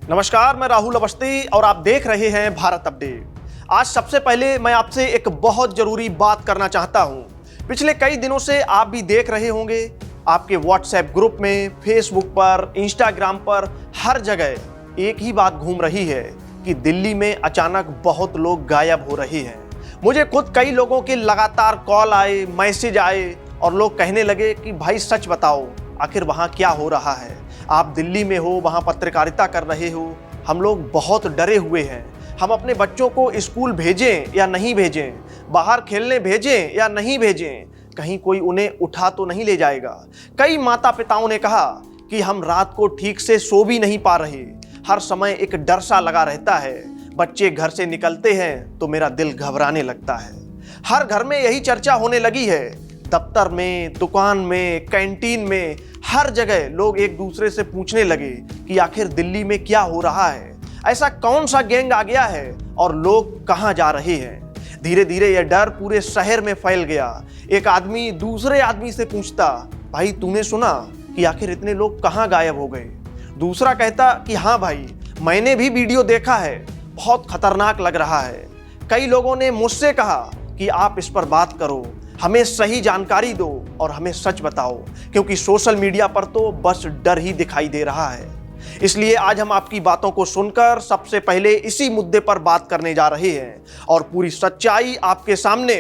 नमस्कार, मैं राहुल अवस्थी और आप देख रहे हैं भारत अपडेट। आज सबसे पहले मैं आपसे एक बहुत जरूरी बात करना चाहता हूं। पिछले कई दिनों से आप भी देख रहे होंगे, आपके व्हाट्सएप ग्रुप में, फेसबुक पर, इंस्टाग्राम पर, हर जगह एक ही बात घूम रही है कि दिल्ली में अचानक बहुत लोग गायब हो रहे हैं। मुझे खुद कई लोगों के लगातार कॉल आए, मैसेज आए और लोग कहने लगे कि भाई सच बताओ, आखिर वहाँ क्या हो रहा है। आप दिल्ली में हो, वहाँ पत्रकारिता कर रहे हो, हम लोग बहुत डरे हुए हैं। हम अपने बच्चों को स्कूल भेजें या नहीं भेजें, बाहर खेलने भेजें या नहीं भेजें, कहीं कोई उन्हें उठा तो नहीं ले जाएगा। कई माता पिताओं ने कहा कि हम रात को ठीक से सो भी नहीं पा रहे, हर समय एक डर सा लगा रहता है। बच्चे घर से निकलते हैं तो मेरा दिल घबराने लगता है। हर घर में यही चर्चा होने लगी है। दफ्तर में, दुकान में, कैंटीन में, हर जगह लोग एक दूसरे से पूछने लगे कि आखिर दिल्ली में क्या हो रहा है, ऐसा कौन सा गैंग आ गया है और लोग कहां जा रहे हैं। धीरे धीरे यह डर पूरे शहर में फैल गया। एक आदमी दूसरे आदमी से पूछता, भाई तूने सुना कि आखिर इतने लोग कहां गायब हो गए। दूसरा कहता कि हाँ भाई, मैंने भी वीडियो देखा है, बहुत खतरनाक लग रहा है। कई लोगों ने मुझसे कहा कि आप इस पर बात करो, हमें सही जानकारी दो और हमें सच बताओ, क्योंकि सोशल मीडिया पर तो बस डर ही दिखाई दे रहा है। इसलिए आज हम आपकी बातों को सुनकर सबसे पहले इसी मुद्दे पर बात करने जा रहे हैं और पूरी सच्चाई आपके सामने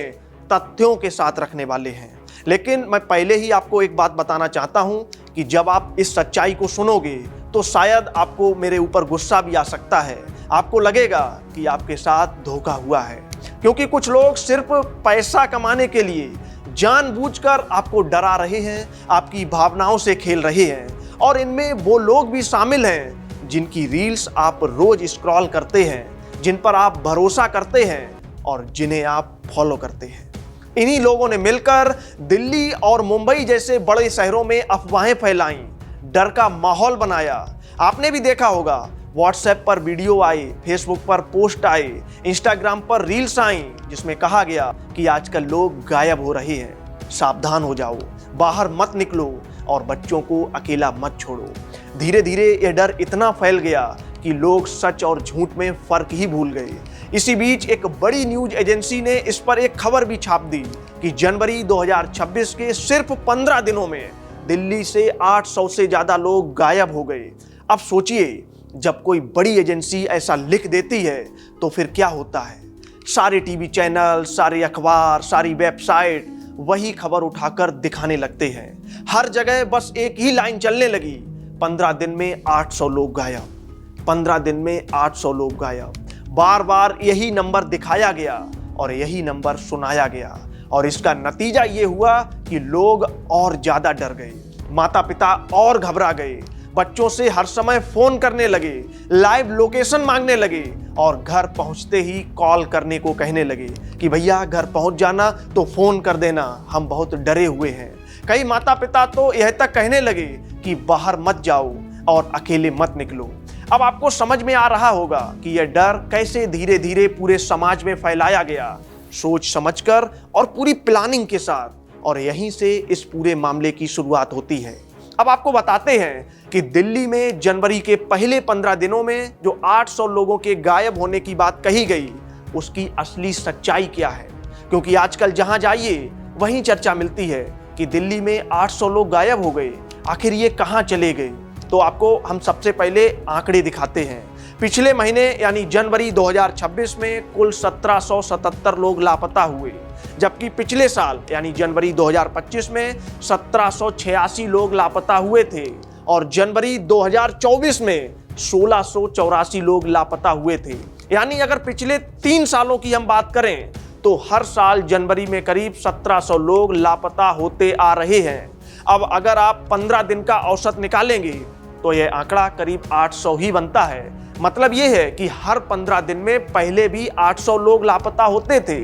तथ्यों के साथ रखने वाले हैं। लेकिन मैं पहले ही आपको एक बात बताना चाहता हूं कि जब आप इस सच्चाई को सुनोगे तो शायद आपको मेरे ऊपर गुस्सा भी आ सकता है। आपको लगेगा कि आपके साथ धोखा हुआ है, क्योंकि कुछ लोग सिर्फ पैसा कमाने के लिए जानबूझकर आपको डरा रहे हैं, आपकी भावनाओं से खेल रहे हैं। और इनमें वो लोग भी शामिल हैं जिनकी रील्स आप रोज स्क्रॉल करते हैं, जिन पर आप भरोसा करते हैं और जिन्हें आप फॉलो करते हैं। इन्हीं लोगों ने मिलकर दिल्ली और मुंबई जैसे बड़े शहरों में अफवाहें फैलाईं, डर का माहौल बनाया। आपने भी देखा होगा, व्हाट्सएप पर वीडियो आए, फेसबुक पर पोस्ट आए, इंस्टाग्राम पर रील्स आई, जिसमें कहा गया कि आजकल लोग गायब हो रहे हैं, सावधान हो जाओ, बाहर मत निकलो और बच्चों को अकेला मत छोड़ो। धीरे धीरे यह डर इतना फैल गया कि लोग सच और झूठ में फर्क ही भूल गए। इसी बीच एक बड़ी न्यूज एजेंसी ने इस पर एक खबर भी छाप दी कि जनवरी 2026 के सिर्फ 15 दिनों में दिल्ली से 800 से ज्यादा लोग गायब हो गए। अब सोचिए, जब कोई बड़ी एजेंसी ऐसा लिख देती है तो फिर क्या होता है। सारे टीवी चैनल, सारे अखबार, सारी वेबसाइट वही खबर उठाकर दिखाने लगते हैं। हर जगह बस एक ही लाइन चलने लगी, 15 दिन में 800 लोग गायब, 15 दिन में 800 लोग गायब। बार बार यही नंबर दिखाया गया और यही नंबर सुनाया गया और इसका नतीजा ये हुआ कि लोग और ज्यादा डर गए, माता पिता और घबरा गए, बच्चों से हर समय फोन करने लगे, लाइव लोकेशन मांगने लगे और घर पहुंचते ही कॉल करने को कहने लगे कि भैया घर पहुंच जाना तो फोन कर देना, हम बहुत डरे हुए हैं। कई माता पिता तो यह तक कहने लगे कि बाहर मत जाओ और अकेले मत निकलो। अब आपको समझ में आ रहा होगा कि यह डर कैसे धीरे धीरे पूरे समाज में फैलाया गया, सोच समझकर और पूरी प्लानिंग के साथ, और यहीं से इस पूरे मामले की शुरुआत होती है। अब आपको बताते हैं कि दिल्ली में जनवरी के पहले 15 दिनों में जो 800 लोगों के गायब होने की बात कही गई, उसकी असली सच्चाई क्या है। क्योंकि आजकल जहां जाइए वहीं चर्चा मिलती है कि दिल्ली में 800 लोग गायब हो गए, आखिर ये कहां चले गए। तो आपको हम सबसे पहले आंकड़े दिखाते हैं। पिछले महीने यानी जनवरी 2026 में कुल 1777 लोग लापता हुए, जबकि पिछले साल यानी जनवरी 2025 में 1786 लोग लापता हुए थे और जनवरी 2024 में 1684 लोग लापता हुए थे। यानी अगर पिछले 3 सालों की हम बात करें तो हर साल जनवरी में करीब 1700 लोग लापता होते आ रहे हैं। अब अगर आप 15 दिन का औसत निकालेंगे तो यह आंकड़ा करीब 800 ही बनता है। मतलब यह है कि हर 15 दिन में पहले भी 800 लोग लापता होते थे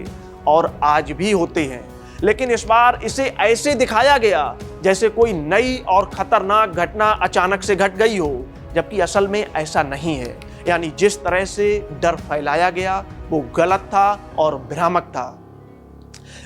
और आज भी होते हैं, लेकिन इस बार इसे ऐसे दिखाया गया जैसे कोई नई और खतरनाक घटना अचानक से घट गई हो, जबकि असल में ऐसा नहीं है। यानी जिस तरह से डर फैलाया गया वो गलत था और भ्रामक था।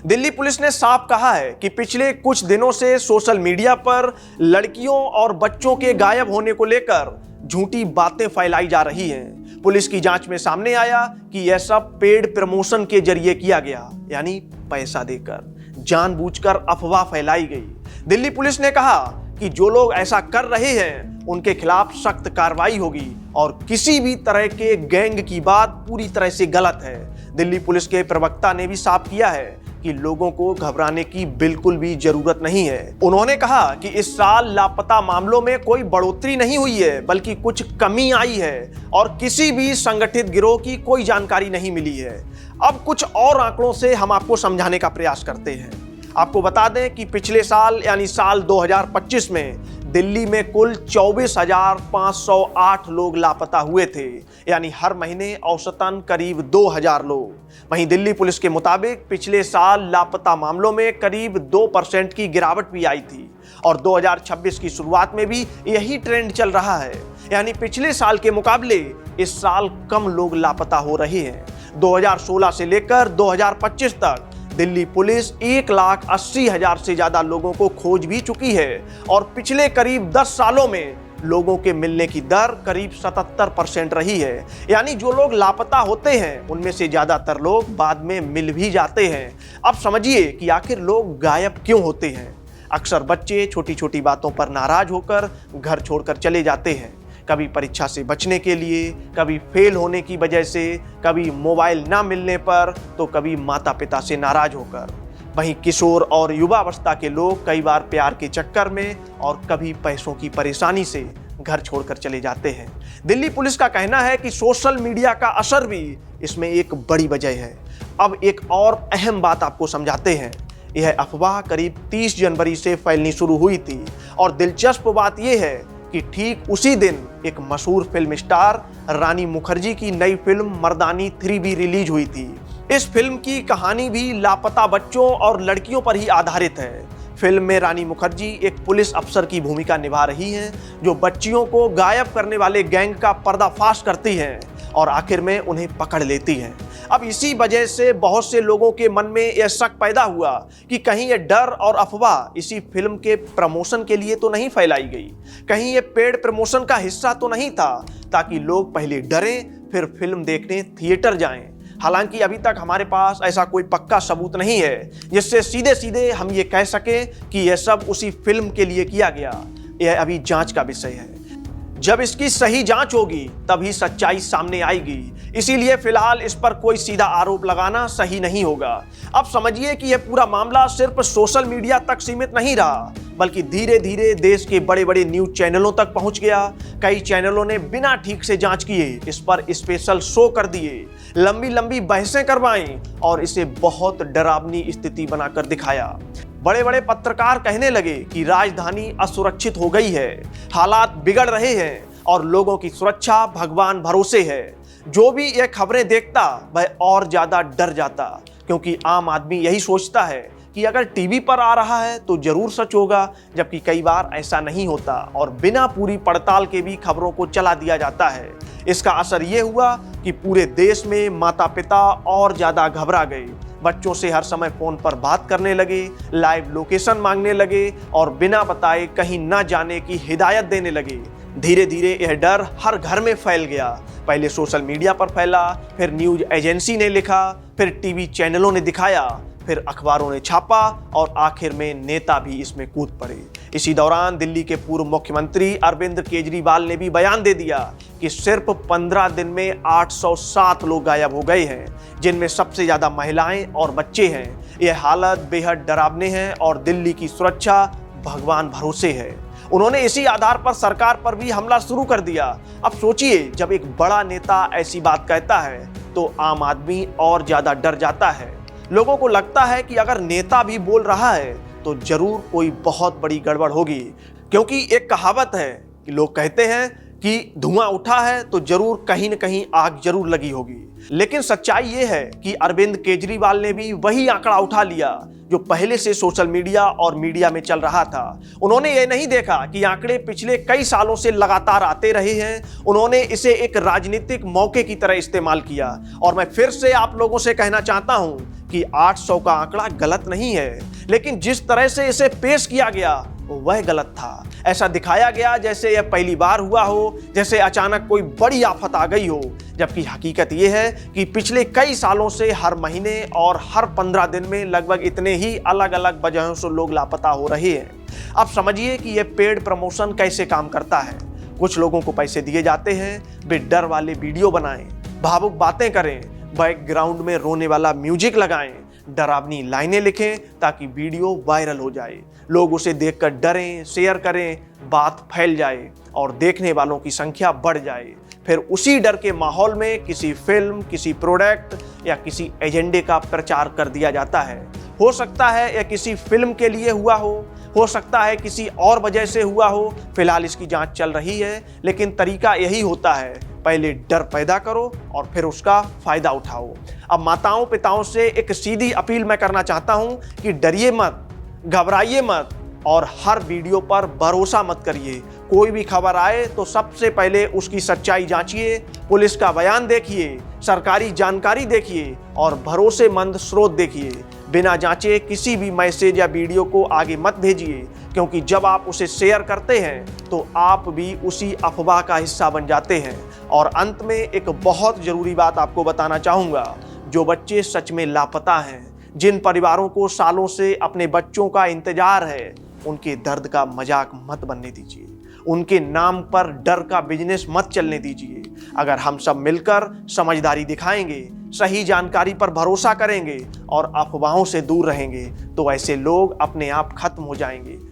दिल्ली पुलिस ने साफ कहा है कि पिछले कुछ दिनों से सोशल मीडिया पर लड़कियों और बच्चों के गायब होने को लेकर झूठी बातें फैलाई जा रही हैं। पुलिस की जांच में सामने आया कि यह सब पेड प्रमोशन के जरिए किया गया, यानी पैसा देकर जानबूझकर अफवाह फैलाई गई। दिल्ली पुलिस ने कहा कि जो लोग ऐसा कर रहे हैं उनके खिलाफ सख्त कार्रवाई होगी और किसी भी तरह के गैंग की बात पूरी तरह से गलत है। दिल्ली पुलिस के प्रवक्ता ने भी साफ किया है कि लोगों को घबराने की बिल्कुल भी जरूरत नहीं है। उन्होंने कहा कि इस साल लापता मामलों में कोई बढ़ोतरी नहीं हुई है, बल्कि कुछ कमी आई है और किसी भी संगठित गिरोह की कोई जानकारी नहीं मिली है। अब कुछ और आंकड़ों से हम आपको समझाने का प्रयास करते हैं। आपको बता दें कि पिछले साल यानी साल 2025 में दिल्ली में कुल 24,508 लोग लापता हुए थे, यानी हर महीने औसतन करीब 2,000 लोग। वहीं दिल्ली पुलिस के मुताबिक पिछले साल लापता मामलों में करीब 2% की गिरावट भी आई थी और 2026 की शुरुआत में भी यही ट्रेंड चल रहा है, यानी पिछले साल के मुकाबले इस साल कम लोग लापता हो रहे हैं। 2016 से लेकर 2025 तक दिल्ली पुलिस 1,80,000 से ज्यादा लोगों को खोज भी चुकी है और पिछले करीब 10 सालों में लोगों के मिलने की दर करीब 77% रही है, यानी जो लोग लापता होते हैं उनमें से ज्यादातर लोग बाद में मिल भी जाते हैं। अब समझिए कि आखिर लोग गायब क्यों होते हैं। अक्सर बच्चे छोटी छोटी बातों पर नाराज होकर घर छोड़कर चले जाते हैं, कभी परीक्षा से बचने के लिए, कभी फेल होने की वजह से, कभी मोबाइल ना मिलने पर, तो कभी माता पिता से नाराज होकर। वहीं किशोर और युवावस्था के लोग कई बार प्यार के चक्कर में और कभी पैसों की परेशानी से घर छोड़कर चले जाते हैं। दिल्ली पुलिस का कहना है कि सोशल मीडिया का असर भी इसमें एक बड़ी वजह है। अब एक और अहम बात आपको समझाते हैं। यह अफवाह करीब 30 जनवरी से फैलनी शुरू हुई थी और दिलचस्प बात यह है कि ठीक उसी दिन एक मशहूर फिल्म स्टार रानी मुखर्जी की नई फिल्म मर्दानी 3 भी रिलीज हुई थी। इस फिल्म की कहानी भी लापता बच्चों और लड़कियों पर ही आधारित है। फिल्म में रानी मुखर्जी एक पुलिस अफसर की भूमिका निभा रही हैं, जो बच्चियों को गायब करने वाले गैंग का पर्दाफाश करती हैं और आखिर में उन्हें पकड़ लेती हैं। अब इसी वजह से बहुत से लोगों के मन में यह शक पैदा हुआ कि कहीं यह डर और अफवाह इसी फिल्म के प्रमोशन के लिए तो नहीं फैलाई गई, कहीं यह पेड प्रमोशन का हिस्सा तो नहीं था, ताकि लोग पहले डरें फिर फिल्म देखने थिएटर जाएं। हालांकि अभी तक हमारे पास ऐसा कोई पक्का सबूत नहीं है जिससे सीधे सीधे हम ये कह सकें कि यह सब उसी फिल्म के लिए किया गया। यह अभी जांच का विषय है। जब इसकी सही जांच होगी तभी सच्चाई सामने आएगी। इसीलिए फिलहाल इस पर कोई सीधा आरोप लगाना सही नहीं होगा। अब समझिए कि यह पूरा मामला सिर्फ सोशल मीडिया तक सीमित नहीं रहा, बल्कि धीरे धीरे देश के बड़े बड़े न्यूज चैनलों तक पहुंच गया। कई चैनलों ने बिना ठीक से जांच किए इस पर स्पेशल शो कर दिए, लंबी लंबी बहसें करवाईं और इसे बहुत डरावनी स्थिति बनाकर दिखाया। बड़े बड़े पत्रकार कहने लगे कि राजधानी असुरक्षित हो गई है, हालात बिगड़ रहे हैं और लोगों की सुरक्षा भगवान भरोसे है। जो भी ये खबरें देखता वह और ज्यादा डर जाता, क्योंकि आम आदमी यही सोचता है कि अगर टीवी पर आ रहा है तो जरूर सच होगा, जबकि कई बार ऐसा नहीं होता और बिना पूरी पड़ताल के भी खबरों को चला दिया जाता है। इसका असर ये हुआ कि पूरे देश में माता पिता और ज्यादा घबरा गए, बच्चों से हर समय फोन पर बात करने लगे, लाइव लोकेशन मांगने लगे और बिना बताए कहीं न जाने की हिदायत देने लगे। धीरे धीरे यह डर हर घर में फैल गया। पहले सोशल मीडिया पर फैला, फिर न्यूज एजेंसी ने लिखा, फिर टीवी चैनलों ने दिखाया, फिर अखबारों ने छापा और आखिर में नेता भी इसमें कूद पड़े। इसी दौरान दिल्ली के पूर्व मुख्यमंत्री अरविंद केजरीवाल ने भी बयान दे दिया कि सिर्फ 15 दिन में 807 लोग गायब हो गए हैं, जिनमें सबसे ज्यादा महिलाएं और बच्चे हैं। यह हालत बेहद डरावनी है और दिल्ली की सुरक्षा भगवान भरोसे है। उन्होंने इसी आधार पर सरकार पर भी हमला शुरू कर दिया। अब सोचिए, जब एक बड़ा नेता ऐसी बात कहता है तो आम आदमी और ज्यादा डर जाता है। लोगों को लगता है कि अगर नेता भी बोल रहा है तो जरूर कोई बहुत बड़ी गड़बड़ होगी, क्योंकि एक कहावत है कि लोग कहते हैं कि धुआं उठा है तो जरूर कहीं न कहीं आग जरूर लगी होगी। लेकिन सच्चाई ये है कि अरविंद केजरीवाल ने भी वही आंकड़ा उठा लिया जो पहले से सोशल मीडिया और मीडिया में चल रहा था। उन्होंने ये नहीं देखा कि आंकड़े पिछले कई सालों से लगातार आते रहे हैं। उन्होंने इसे एक राजनीतिक मौके की तरह इस्तेमाल किया। और मैं फिर से आप लोगों से कहना चाहता हूं कि 800 का आंकड़ा गलत नहीं है, लेकिन जिस तरह से इसे पेश किया गया वह गलत था। ऐसा दिखाया गया जैसे यह पहली बार हुआ हो, जैसे अचानक कोई बड़ी आफत आ गई हो, जबकि हकीकत यह है कि पिछले कई सालों से हर महीने और हर 15 दिन में लगभग इतने ही अलग अलग वजहों से लोग लापता हो रहे हैं। अब समझिए कि यह पेड प्रमोशन कैसे काम करता है। कुछ लोगों को पैसे दिए जाते हैं, वे डर वाले वीडियो बनाएं, भावुक बातें करें, बैकग्राउंड में रोने वाला म्यूजिक लगाएं, डरावनी लाइनें लिखें ताकि वीडियो वायरल हो जाए, लोग उसे देखकर डरें, शेयर करें, बात फैल जाए और देखने वालों की संख्या बढ़ जाए। फिर उसी डर के माहौल में किसी फिल्म, किसी प्रोडक्ट या किसी एजेंडे का प्रचार कर दिया जाता है। हो सकता है यह किसी फिल्म के लिए हुआ हो सकता है किसी और वजह से हुआ हो। फिलहाल इसकी जांच चल रही है, लेकिन तरीका यही होता है, पहले डर पैदा करो और फिर उसका फायदा उठाओ। अब माताओं पिताओं से एक सीधी अपील मैं करना चाहता हूं कि डरिए मत, घबराइए मत और हर वीडियो पर भरोसा मत करिए। कोई भी खबर आए तो सबसे पहले उसकी सच्चाई जांचिए, पुलिस का बयान देखिए, सरकारी जानकारी देखिए और भरोसेमंद स्रोत देखिए। बिना जांचे किसी भी मैसेज या वीडियो को आगे मत भेजिए, क्योंकि जब आप उसे शेयर करते हैं तो आप भी उसी अफवाह का हिस्सा बन जाते हैं। और अंत में एक बहुत जरूरी बात आपको बताना चाहूँगा, जो बच्चे सच में लापता हैं, जिन परिवारों को सालों से अपने बच्चों का इंतजार है, उनके दर्द का मजाक मत बनने दीजिए, उनके नाम पर डर का बिजनेस मत चलने दीजिए। अगर हम सब मिलकर समझदारी दिखाएंगे, सही जानकारी पर भरोसा करेंगे और अफवाहों से दूर रहेंगे तो ऐसे लोग अपने आप खत्म हो जाएंगे।